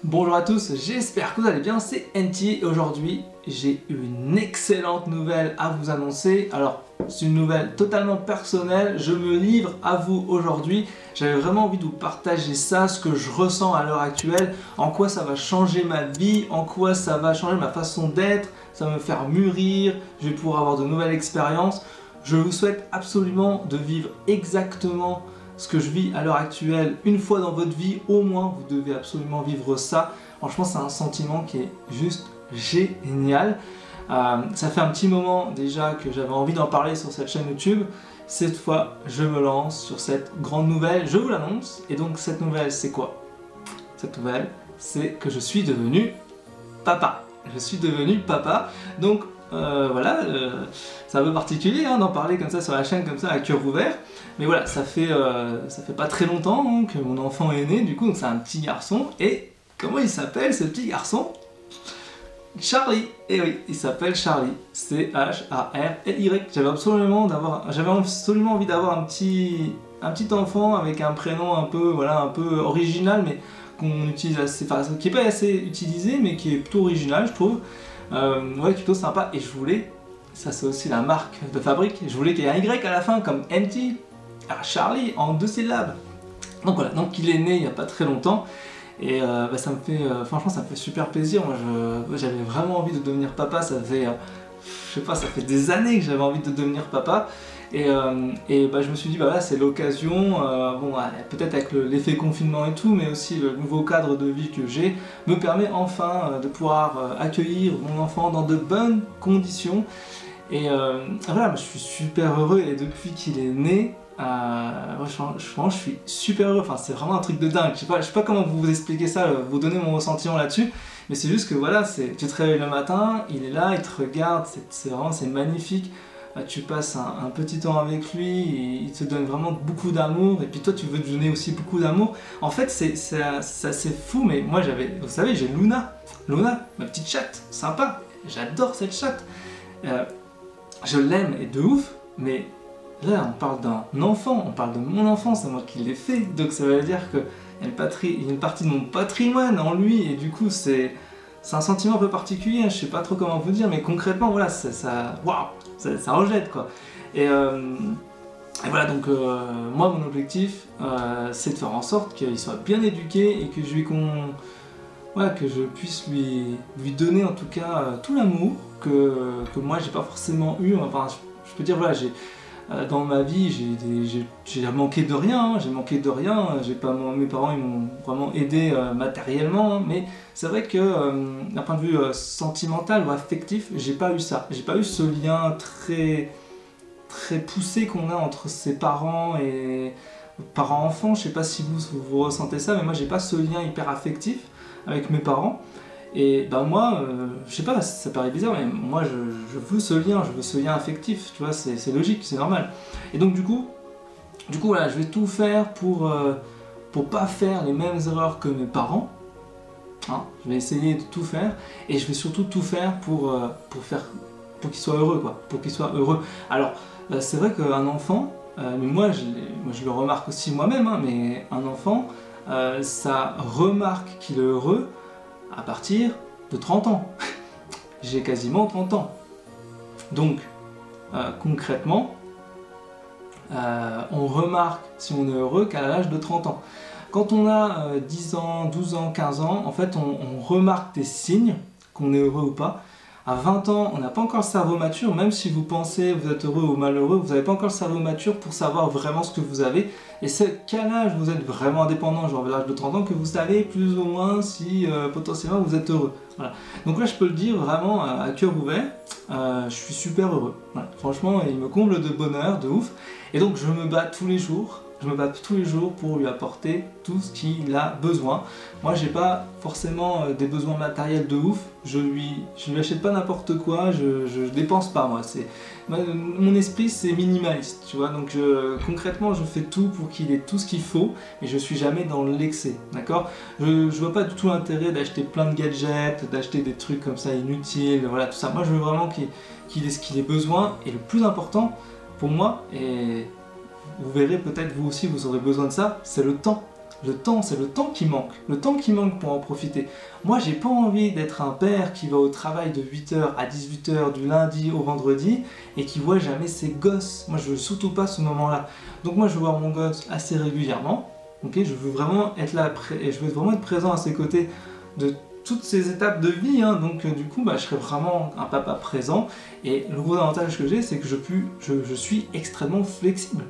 Bonjour à tous, j'espère que vous allez bien, c'est NT et aujourd'hui j'ai une excellente nouvelle à vous annoncer. Alors c'est une nouvelle totalement personnelle, je me livre à vous aujourd'hui. J'avais vraiment envie de vous partager ça, ce que je ressens à l'heure actuelle, en quoi ça va changer ma vie, en quoi ça va changer ma façon d'être, ça va me faire mûrir, je vais pouvoir avoir de nouvelles expériences. Je vous souhaite absolument de vivre exactement ce que je vis à l'heure actuelle, une fois dans votre vie, au moins, vous devez absolument vivre ça. Franchement, c'est un sentiment qui est juste génial. Ça fait un petit moment déjà que j'avais envie d'en parler sur cette chaîne YouTube. Cette fois, je me lance sur cette grande nouvelle, je vous l'annonce. Et donc, cette nouvelle, c'est quoi? Cette nouvelle, c'est que je suis devenu papa. Je suis devenu papa. Donc, voilà, c'est un peu particulier d'en parler comme ça sur la chaîne, comme ça, à cœur ouvert. Mais voilà, ça fait pas très longtemps que mon enfant est né, du coup, donc c'est un petit garçon. Et comment il s'appelle ce petit garçon? Charlie. Et oui, il s'appelle Charlie. C-H-A-R-L-Y. J'avais absolument envie d'avoir un petit enfant avec un prénom un peu, voilà, un peu original, mais qu'on utilise assez, enfin, qui n'est pas assez utilisé, mais qui est plutôt original, je trouve. Ouais, qui est plutôt sympa. Et je voulais, ça c'est aussi la marque de fabrique, je voulais qu'il y ait un Y à la fin, comme NT. Charlie en 2 syllabes. Donc voilà, donc il est né il n'y a pas très longtemps et ça me fait, franchement ça me fait super plaisir. Moi j'avais vraiment envie de devenir papa, ça fait, je sais pas, ça fait des années que j'avais envie de devenir papa et je me suis dit là c'est l'occasion, bon peut-être avec l'effet confinement et tout, mais aussi le nouveau cadre de vie que j'ai me permet enfin de pouvoir accueillir mon enfant dans de bonnes conditions et voilà, je suis super heureux et depuis qu'il est né, je suis super heureux, enfin, c'est vraiment un truc de dingue. Je sais pas comment vous expliquer ça, vous donner mon ressentiment là-dessus, mais c'est juste que voilà, tu te réveilles le matin, il est là, il te regarde, c'est magnifique. Tu passes un petit temps avec lui, il te donne vraiment beaucoup d'amour, et puis toi tu veux te donner aussi beaucoup d'amour. En fait c'est assez fou, mais moi vous savez, j'ai Luna, ma petite chatte, sympa, j'adore cette chatte. Je l'aime et de ouf, mais là, on parle d'un enfant, on parle de mon enfant, c'est moi qui l'ai fait, donc ça veut dire qu'il y a une partie de mon patrimoine en lui, et du coup, c'est un sentiment un peu particulier, je sais pas trop comment vous dire, mais concrètement, voilà, ça rejette, quoi. Et voilà, donc moi, mon objectif, c'est de faire en sorte qu'il soit bien éduqué, et que que je puisse lui donner, en tout cas, tout l'amour que moi, j'ai pas forcément eu, enfin, je peux dire, voilà, dans ma vie, j'ai manqué de rien, mes parents ils m'ont vraiment aidé matériellement, mais c'est vrai que d'un point de vue sentimental ou affectif, j'ai pas eu ça. J'ai pas eu ce lien très poussé qu'on a entre ses parents et parents-enfants. Je sais pas si vous ressentez ça, mais moi j'ai pas ce lien hyper affectif avec mes parents. Et moi, je sais pas, ça paraît bizarre, mais moi je veux ce lien affectif, tu vois, c'est logique, c'est normal. Et donc du coup voilà, je vais tout faire pour pas faire les mêmes erreurs que mes parents. Hein, je vais essayer de tout faire, et je vais surtout tout faire pour qu'il soit heureux, quoi, pour qu'il soit heureux. Alors, c'est vrai qu'un enfant, mais moi je le remarque aussi moi-même, hein, mais un enfant, ça remarque qu'il est heureux à partir de 30 ans. J'ai quasiment 30 ans. Donc, concrètement, on remarque si on est heureux qu'à l'âge de 30 ans. Quand on a 10 ans, 12 ans, 15 ans, en fait, on remarque des signes qu'on est heureux ou pas. À 20 ans, on n'a pas encore le cerveau mature, même si vous pensez vous êtes heureux ou malheureux, vous n'avez pas encore le cerveau mature pour savoir vraiment ce que vous avez. Et c'est qu'à l'âge vous êtes vraiment indépendant, genre à l'âge de 30 ans, que vous savez plus ou moins si potentiellement vous êtes heureux. Voilà. Donc là, je peux le dire vraiment à cœur ouvert, je suis super heureux. Voilà. Franchement, il me comble de bonheur, de ouf. Et donc, je me bats tous les jours. Pour lui apporter tout ce qu'il a besoin. Moi, j'ai pas forcément des besoins matériels de ouf. Je lui achète pas n'importe quoi. Je dépense pas, moi. Mon esprit, c'est minimaliste, tu vois. Donc concrètement, je fais tout pour qu'il ait tout ce qu'il faut, et je suis jamais dans l'excès, d'accord. Je vois pas du tout l'intérêt d'acheter plein de gadgets, d'acheter des trucs comme ça inutiles, voilà, tout ça. Moi, je veux vraiment qu'il ait ce qu'il ait besoin. Et le plus important pour moi, et vous verrez peut-être vous aussi vous aurez besoin de ça, c'est le temps. Le temps, c'est le temps qui manque. Le temps qui manque pour en profiter. Moi, j'ai pas envie d'être un père qui va au travail de 8h à 18h du lundi au vendredi et qui voit jamais ses gosses. Moi, je veux surtout pas ce moment-là. Donc moi, je veux voir mon gosse assez régulièrement. Okay, je veux vraiment être là et je veux vraiment être présent à ses côtés de toutes ces étapes de vie, hein. Donc du coup je serai vraiment un papa présent, et le gros avantage que j'ai, c'est que je suis extrêmement flexible.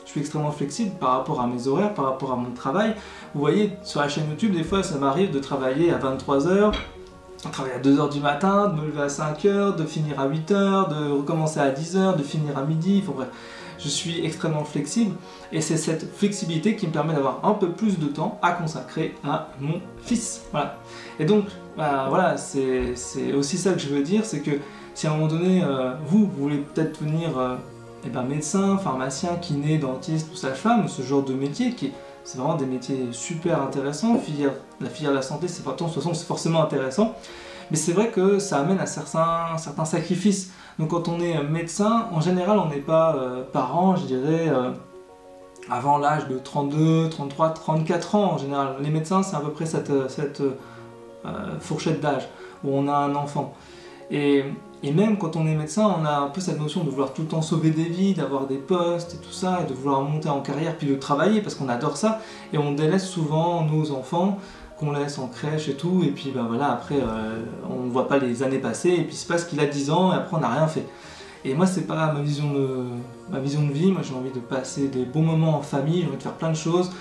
Je suis extrêmement flexible par rapport à mes horaires, par rapport à mon travail. Vous voyez, sur la chaîne YouTube, des fois ça m'arrive de travailler à 23h, de travailler à 2h du matin, de me lever à 5h, de finir à 8h, de recommencer à 10h, de finir à midi, enfin bref. Je suis extrêmement flexible, et c'est cette flexibilité qui me permet d'avoir un peu plus de temps à consacrer à mon fils. Voilà. Et donc, voilà, c'est aussi ça que je veux dire, c'est que si à un moment donné, vous voulez peut-être devenir médecin, pharmacien, kiné, dentiste ou sage-femme, ce genre de métier, c'est vraiment des métiers super intéressants. La filière de la santé, de toute façon, c'est forcément intéressant, mais c'est vrai que ça amène à certains sacrifices. Donc quand on est médecin, en général, on n'est pas parent, je dirais, avant l'âge de 32, 33, 34 ans en général. Les médecins, c'est à peu près cette fourchette d'âge où on a un enfant. Et même quand on est médecin, on a un peu cette notion de vouloir tout le temps sauver des vies, d'avoir des postes et tout ça, et de vouloir monter en carrière, puis de travailler parce qu'on adore ça, et on délaisse souvent nos enfants, qu'on laisse en crèche et tout, et puis voilà, après on ne voit pas les années passer, et puis il se passe qu'il a 10 ans, et après on n'a rien fait. Et moi, c'est pas ma vision de vie. Moi, j'ai envie de passer des bons moments en famille, j'ai envie de faire plein de choses.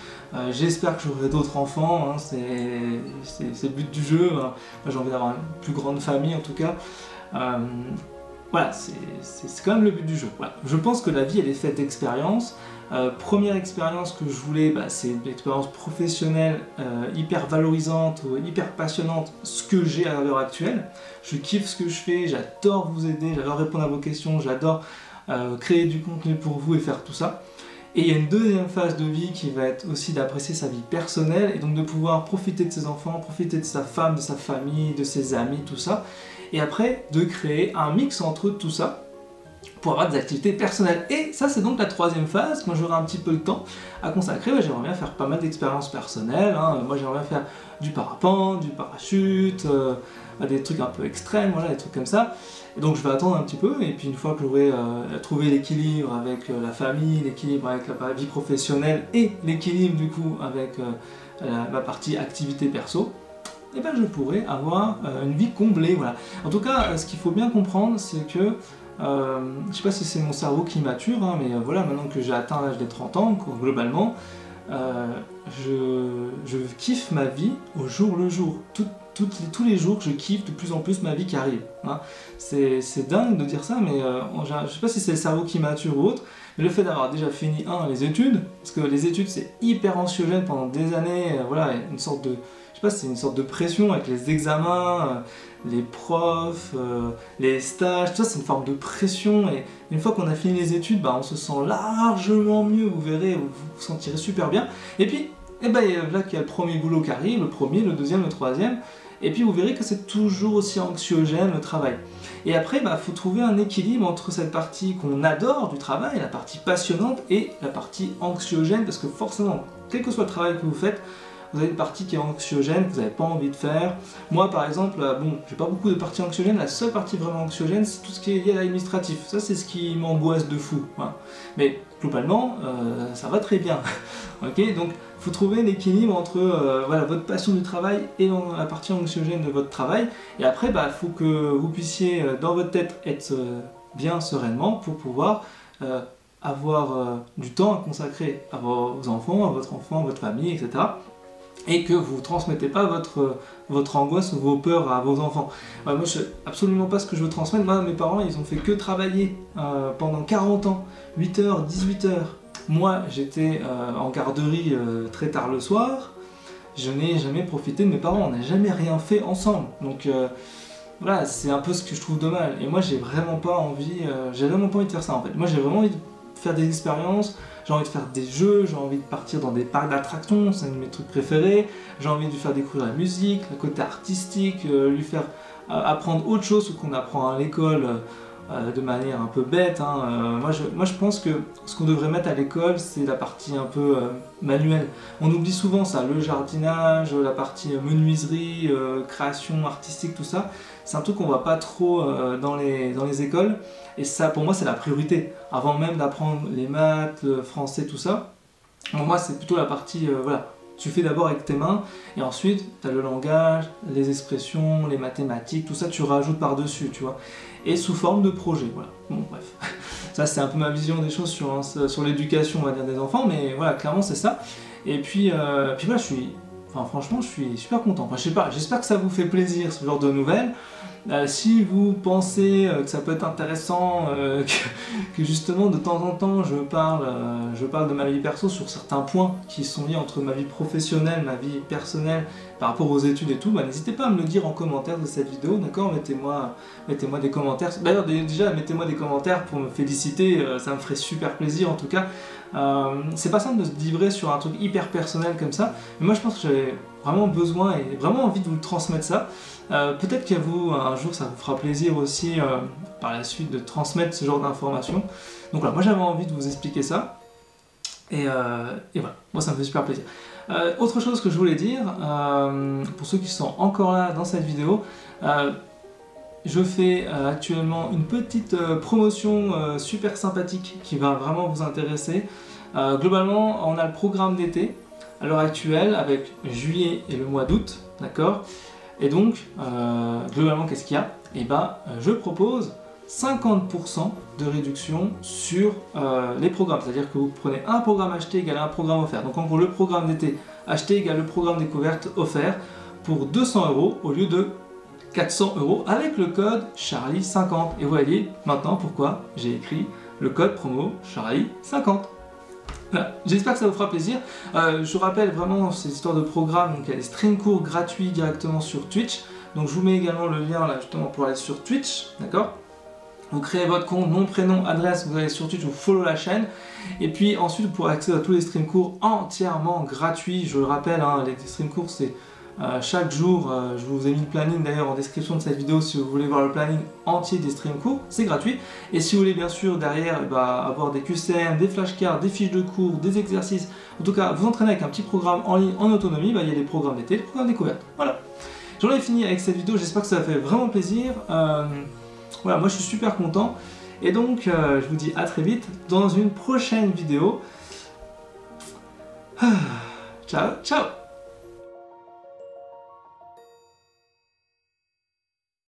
J'espère que j'aurai d'autres enfants, hein, c'est le but du jeu. Hein. Moi, j'ai envie d'avoir une plus grande famille en tout cas. Voilà, c'est quand même le but du jeu. Voilà. Je pense que la vie, elle est faite d'expériences. Première expérience que je voulais, c'est une expérience professionnelle hyper valorisante, hyper passionnante, ce que j'ai à l'heure actuelle. Je kiffe ce que je fais, j'adore vous aider, j'adore répondre à vos questions, j'adore créer du contenu pour vous et faire tout ça. Et il y a une deuxième phase de vie qui va être aussi d'apprécier sa vie personnelle, et donc de pouvoir profiter de ses enfants, profiter de sa femme, de sa famille, de ses amis, tout ça. Et après, de créer un mix entre tout ça, pour avoir des activités personnelles. Et ça, c'est donc la troisième phase. Quand j'aurai un petit peu de temps à consacrer, j'aimerais bien faire pas mal d'expériences personnelles, hein. Moi, j'aimerais bien faire du parapente, du parachute, des trucs un peu extrêmes, voilà, des trucs comme ça. Et donc, je vais attendre un petit peu, et puis une fois que j'aurai trouvé l'équilibre avec la famille, l'équilibre avec la vie professionnelle, et l'équilibre, du coup, avec ma partie activité perso, et je pourrai avoir une vie comblée, voilà. En tout cas, ce qu'il faut bien comprendre, c'est que je sais pas si c'est mon cerveau qui mature, hein, mais voilà, maintenant que j'ai atteint l'âge des 30 ans, globalement, je kiffe ma vie au jour le jour. Tous les jours, je kiffe de plus en plus ma vie qui arrive. Hein. C'est dingue de dire ça, mais je sais pas si c'est le cerveau qui mature ou autre, mais le fait d'avoir déjà fini les études, parce que les études c'est hyper anxiogène pendant des années, voilà, une sorte de, je sais pas, c'est une sorte de pression avec les examens, les profs, les stages, tout ça c'est une forme de pression, et une fois qu'on a fini les études, on se sent largement mieux, vous verrez, vous vous sentirez super bien, et puis, là qu'il y a le premier boulot qui arrive, le premier, le deuxième, le troisième, et puis vous verrez que c'est toujours aussi anxiogène le travail. Et après, faut trouver un équilibre entre cette partie qu'on adore du travail, la partie passionnante, et la partie anxiogène, parce que forcément, quel que soit le travail que vous faites, vous avez une partie qui est anxiogène, que vous n'avez pas envie de faire. Moi par exemple, j'ai pas beaucoup de parties anxiogènes, la seule partie vraiment anxiogène, c'est tout ce qui est lié à l'administratif. Ça c'est ce qui m'angoisse de fou. Hein. Mais globalement, ça va très bien. Okay, donc il faut trouver l'équilibre entre votre passion du travail et la partie anxiogène de votre travail. Et après, il faut que vous puissiez dans votre tête être bien sereinement pour pouvoir avoir du temps à consacrer à vos enfants, à votre famille, etc. Et que vous ne transmettez pas votre angoisse ou vos peurs à vos enfants. Moi, je ne sais absolument pas ce que je veux transmettre. Moi, mes parents, ils ont fait que travailler pendant 40 ans, 8h, 18h. Moi, j'étais en garderie très tard le soir. Je n'ai jamais profité de mes parents. On n'a jamais rien fait ensemble. Donc, voilà, c'est un peu ce que je trouve dommage. Et moi, j'ai vraiment pas envie de faire ça, en fait. Moi, j'ai vraiment envie de faire des expériences. J'ai envie de faire des jeux, j'ai envie de partir dans des parcs d'attractions, c'est un de mes trucs préférés. J'ai envie de lui faire découvrir la musique, le côté artistique, lui faire apprendre autre chose que qu'on apprend à l'école de manière un peu bête, hein. Moi je pense que ce qu'on devrait mettre à l'école, c'est la partie un peu manuelle. On oublie souvent ça, le jardinage, la partie menuiserie, création artistique, tout ça. C'est un truc qu'on voit pas trop dans les écoles, et ça pour moi c'est la priorité. Avant même d'apprendre les maths, le français, tout ça, pour moi c'est plutôt la partie, voilà. Tu fais d'abord avec tes mains, et ensuite tu as le langage, les expressions, les mathématiques, tout ça tu rajoutes par-dessus, tu vois. Et sous forme de projet, voilà. Bon, bref. Ça, c'est un peu ma vision des choses sur l'éducation, on va dire, des enfants, mais voilà, clairement, c'est ça. Et puis voilà, franchement, je suis super content. Enfin, je sais pas, j'espère que ça vous fait plaisir, ce genre de nouvelles. Si vous pensez que ça peut être intéressant, que justement de temps en temps je parle de ma vie perso sur certains points qui sont liés entre ma vie professionnelle, ma vie personnelle par rapport aux études et tout, bah, n'hésitez pas à me le dire en commentaire de cette vidéo, d'accord? Mettez-moi des commentaires. D'ailleurs déjà mettez-moi des commentaires pour me féliciter, ça me ferait super plaisir en tout cas. C'est pas simple de se livrer sur un truc hyper personnel comme ça, mais moi je pense que j'avais vraiment besoin et vraiment envie de vous transmettre ça. Peut-être qu'à vous, un jour, ça vous fera plaisir aussi par la suite de transmettre ce genre d'informations. Donc voilà, moi j'avais envie de vous expliquer ça. Et voilà, moi ça me fait super plaisir. Autre chose que je voulais dire, pour ceux qui sont encore là dans cette vidéo, je fais actuellement une petite promotion super sympathique qui va vraiment vous intéresser. Globalement, on a le programme d'été à l'heure actuelle avec juillet et le mois d'août, d'accord? Et donc, globalement, qu'est-ce qu'il y a? Et ben, je propose 50% de réduction sur les programmes. C'est-à-dire que vous prenez un programme acheté égale un programme offert. Donc en gros, le programme d'été acheté égale le programme découverte offert pour 200 € au lieu de 400 € avec le code Charlie50. Et vous voyez maintenant pourquoi j'ai écrit le code promo Charlie50. Voilà. J'espère que ça vous fera plaisir. Je vous rappelle vraiment ces histoires de programmes, donc il y a des stream cours gratuits directement sur Twitch. Donc je vous mets également le lien là justement pour aller sur Twitch, d'accord? Vous créez votre compte, nom, prénom, adresse, vous allez sur Twitch, vous follow la chaîne. Et puis ensuite vous pourrez accéder à tous les stream cours entièrement gratuits. Je le rappelle, hein, les stream cours c'est chaque jour, je vous ai mis le planning d'ailleurs en description de cette vidéo si vous voulez voir le planning entier des stream cours, c'est gratuit. Et si vous voulez bien sûr derrière avoir des QCM, des flashcards, des fiches de cours, des exercices, en tout cas vous entraîner avec un petit programme en ligne en autonomie, il y a les programmes d'été, les programmes découverte. Voilà. J'en ai fini avec cette vidéo, j'espère que ça fait vraiment plaisir. Voilà, moi je suis super content. Et donc je vous dis à très vite dans une prochaine vidéo. Ciao, ciao!